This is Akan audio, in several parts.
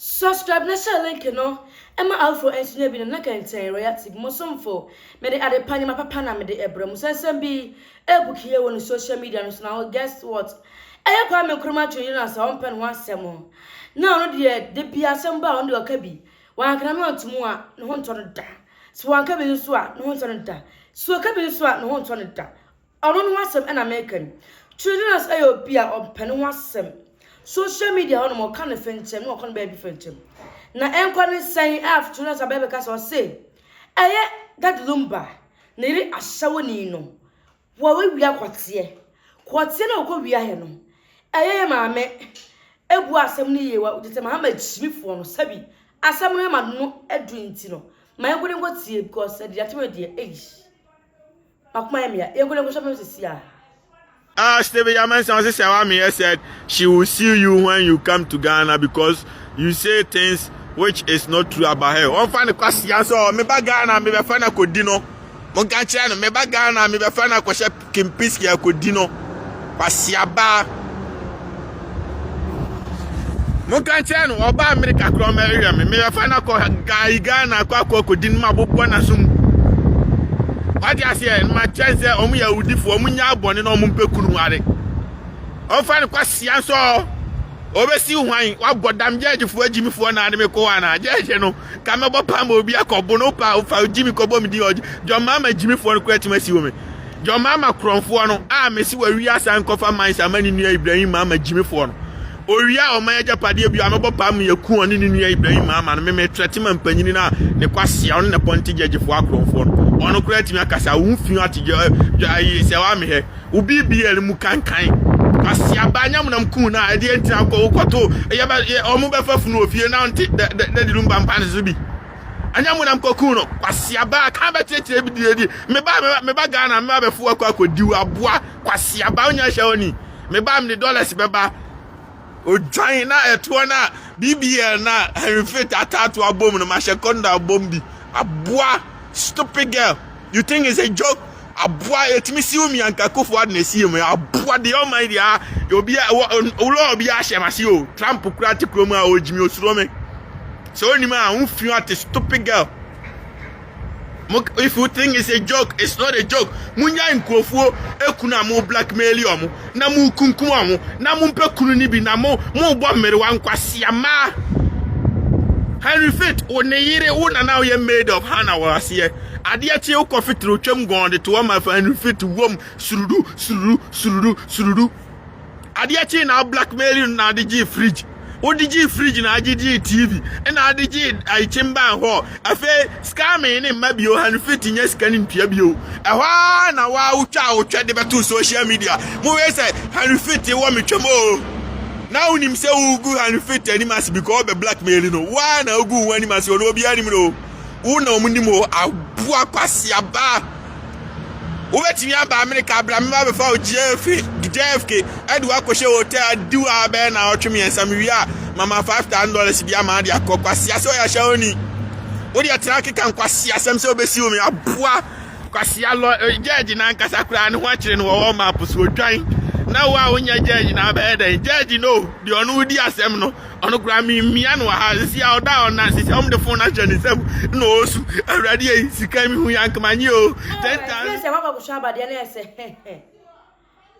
Subscribe na share link no. Emma Alfo engineer bi na kan ten royalty mosomfo. Me de ade panya papa na me de ebrem sensem bi ebukie won social media no so now guess what? Eye kwa me kroma twin na sa on pen ho asem. Na no de bia asem ba on de oka bi. Wan kana no antumu a no ho nto no da. So wan ka bi so a no ho nto no da. So ka bi so a no ho nto no da. Ono no asem na American. Children's ayo bia on pen ho asem. Social media on mo kan fenchem no kon baby fenchem na enkwane san after na sababe ka so say eye that lumba na iri ahyawo ni no wo we wia kwote na okọ wia he no eye maame ebu asem ni yewa udite mahama chimifo no sabi asem no ma no edu nti no ma yegode ngotie because the atime de age makoma ya yegode ngo shapem sisia. Stevie Yaman said she will see you when you come to Ghana because you say things which is not true about her. On find the question so me ba Ghana me be fa na kodino. Mo kan kire no me ba Ghana me be fa na ko she Kimpiski kodino. Kwasiaba. Mo kan kire no oba America kro area me be fa na ko Ghana ko kodino ma bobo na sum. What you say? My chance omu ya udifo omu nya abone na omu mpekuru nware. Ofa ne kwasia so obesi hwan wa bodam jejefo agimifo na ade me ko wana jeje no ka me bopam obi akobo no pa ofa agimi ko bo mi di oji jo mama agimifo no kwati masi wo me jo mama kronfo no a mesi wa wi asan kofa mansa mani nua Ibrahim mama agimifo no Oria o ma japade bi amebopam yaku oni ni nua Ibrahim mama no me tretima mpanyini na ne kwasia on ne ponti jejefo akronfo no ono kreti mi akasa wo fi atije ayi se wa me he obi biel mu kankan kwasia banya mu nam ku na ade entina ko koto ye omu be fafunu ofie na nti de lumba mpan zubi anya mu nam ko ku no kwasia ba ka ba tietie bi di me ba Ghana me ba fu akodiwu aboa kwasia ba onya hye oni me ba me dollars be ba o join na eto na BBL na refit atatu abom no ma shekonda bombi aboa. Stupid girl. You think it's a joke? Abua etimi si umi anka Kufu na si me abua de almighty you be ulo obi a shemasi o Trump kurati kromu a ojimi osuro me. So ni ma unfi at stupid girl. If you think it's a joke, it's not a joke. Munya nkrofo ekuna mo blackmail omo na mu kunkum omo na mu mpekunu ni bi na mo bo mere wa nkwasi ama. Henry Fit oneyire una now ye made of Hana was here. Adia che coffee through chem gonde to my Henry Fit wom surudu. Adia che now blackmail na the G fridge. O the G fridge na GG TV. And na the G I chimba ho. Afe scamming in maybe Henry Fit in yes canin piabio. A na wa ucha de betu social media. Mo we say Henry Fit wo me chemo. Now him say ugu and fit any mas because be blackmail no why na ugu wani mas no obi anim no una omunimo abua kwasia ba obetimi aba America abra me ba be fa JFK edu akoshe hotel du abe na otwemi ensam wi mama $5,000 bia ma de akokwasia so ya shaoni odi atraki kan kwasia sem se obesi o me abua kwasia lo judge na nkasa kra ne ho akire no wo map so odwan na wa onya judge na ba eden judge no the onu di asem no onu kra mi mia no ha si a oda ona si the phone na jani sem no osu awrade yi sika mi hu yankmanyi o 10,000 se wa ba kusha ba de na ese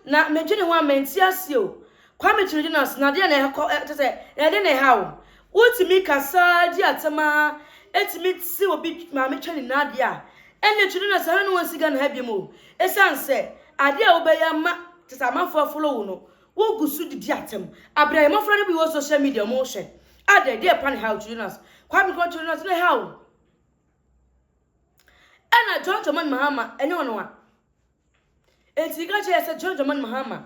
na medwene ho amenti ase o kwa me children's na de na se de na ha o utimi kasa di atama etimi si obi ma me twani na de a ene children's ha no wonsiga na ha bi mo esanse ade a obeya ma tisamafo follow no wo gusu didi atem abrahim afro no bi wo social media mo hwe ade dey pan how children's kwa me children's na how ana John Man Mahama enye ono wa etiga che se John Man Mahama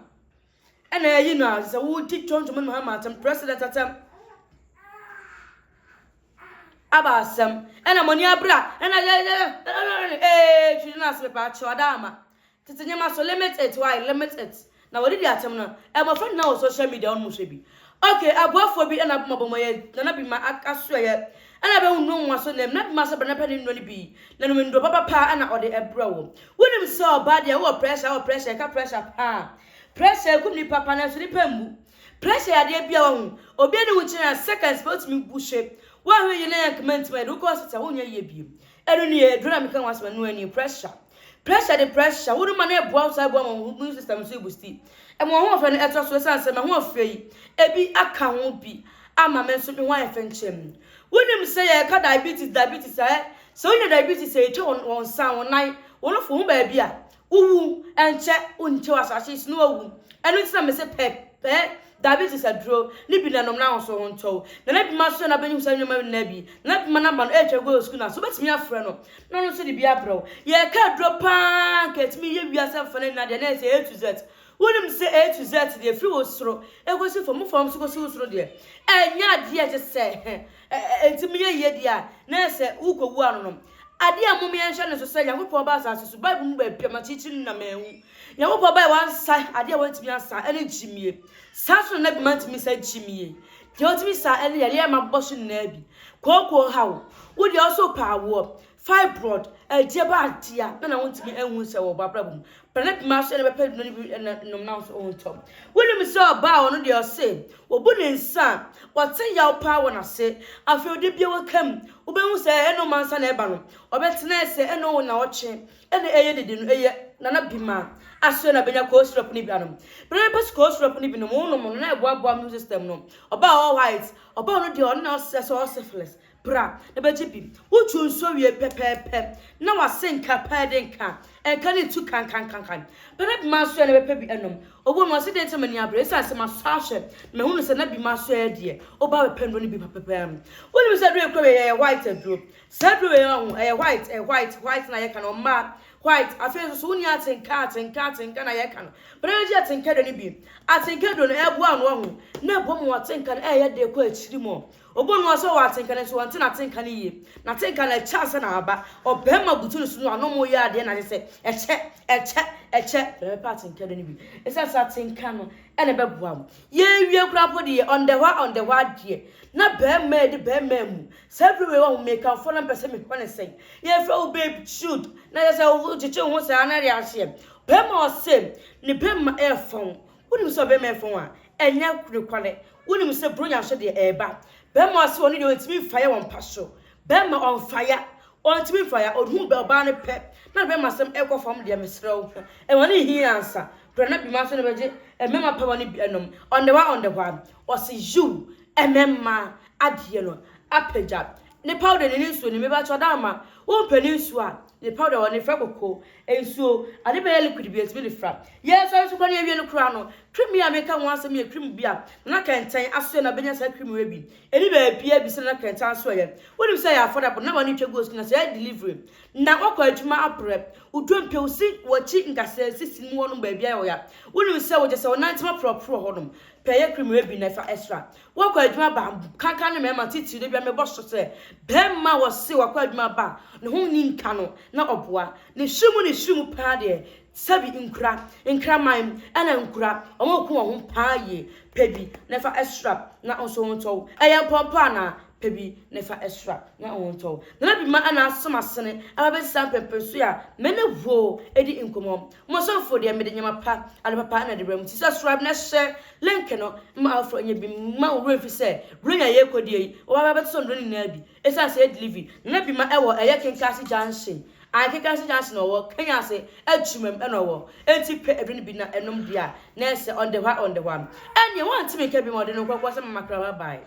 ana yayi no se wo di John Man Mahama atem president atem abasem ana moni abra ana children's be pa chodama tete ma so limit it why limit it na wodi di atem no e mo friend na o social media on mo hwe bi okay abuafo bi na mo bomoye na bi ma akaso ye ana be hunu nwa so nem na bi ma so bana pani no ni bi na no ndo papa ana ode ebra wo wonim so bad ye wo pressure ka pressure pa pressure kum ni papa na so ni pambu pressure ya de bia wo obi ne wo kire seconds but me bushe wa hwe ye na comment me do ko sita wo nya ye bi enu ne ye dura me kan wasma no ani pressure the pressure wo ma na e bo outside bo mo system so busti e mo ho fa ne eto so sanse me ho afre yi ebi aka ho bi ama me so me ho afenchem wonim say ye ka diabetes so you diabetes say to on san on nine won fo ho ba bia uwu enche unche wasase no awu enu ti na me say pe diabetes adro ni bi na nom na so ho nto na bi ma so na banyum sa nyoma na bi na bi ma na ba no etwa go school na so betimi afre no so di bi abro ye ka dro pa ketimi ye wiase mfane na de na say A to Z wonim say A to Z de free osoro e go si fo mo fo so go si osoro de enya de je say etimi ye de na say ukowu anonom ade amom ye nhye ne so say yakopɔ ba asase so bible mu ba piama chichi na mahu yakopɔ ba wan sai ade a wantimi asa ene jimie saso na bi mantimi sa jimie de otimi sa ene yale ma bɔso na bi koko hawo wo de also pawo fibroid eje ba adia na wantimi ehun se wo babra bum planet ma so ne be pɛ no ni nom na so on top woni mi so ba ono de o se wo bu ne nsa wote yaw pa wo na se afi ode bia wo kam wo be hu se eno mansa na eba no obetena se eno na oche ene eye dede no eye na bima aso na benya ko syrup ni bia no planet pas ko syrup ni bi no mo no na ebo abo am system no oba all white oba no de on na se so syphilis bra na beji bi wutu nso wie pepepe na wasenka padenka enka ni tu kan but ma so na bepe bi enom obo no se de temani abre se asema sahwe me hunu se na bi ma so de oba bepe ndo ni bi pepepe am woni se do ekwe ye white adro se do ye white na ye kan o ma white afenso so woni atenka na ye kan but e ji atenka do ni bi atenka do no ebo anu ho na ebo mo atenka na ye de ko achiri mo obo no so wa atenka na so wante na atenka ni ye na atenka na chance na aba obema butu so no anomo ye ade na se eche part in kede ni bi esa sa tinka no ene be boam ye wie kura po de on the wa de na be mu everywhere one make am for na person me ko ne say ye fra o babe shoot na ye say o chiche ho say na ria hye be ma o say ni be ma e fon woni so be ma fon a enya kwale woni se bronya hye de eba be ma o say oni de otimi fire won paso be ma on fire on timi fire odhu be oba ne pe na be masem ekofam de mesrew e woni hi answer prana bi ma so ne beje e mema pa woni bi enom on the one o se you e mema adie no apagya ne powder ne nsuo ne meba choda ma wo pani nsuo a ne powder woni fra kokko ensuo ade be liquid bi etimi ne fra yes so ko ne wie no kura no cream ya meka ho asem ya cream bia na kenten aso na benya sa cream we bi eni ba bia bi se na kenten aso ye woni say ya affordable na woni twa go na say delivery na okwa adwuma apre udwompe usi wachi nkase sisi mu no ba bia yo ya woni say wo je say wonantima pro honom peye cream we bi na fa extra wakwa adwuma ba kankan ne mema titi de bia me bo so say bemma wo se wakwa adwuma ba ne ho ni nka no na oboa ne hwemu pa de sabi nkra man ana nkura omoku wo ho paaye pebi nefa extra na onso wonto eya pompa na pebi nefa extra na wonto na bi ma ana asoma sene aba be sampempesu ya mene vo edi nkomo mo so fo de me de nyama pa ale papa na de bram ti subscribe na share link no ma afro nya bi ma wo refi se brenya ye kodie o aba be so ndo ni na bi esa se delivery na bi ma ewo eye kinkasi junction akeka si chance no wo kenya se atwumem e no wo enti pe ebri bi na enom dia na se on the one enye wan ti me ka bi mo de no kwakwa se makra bye.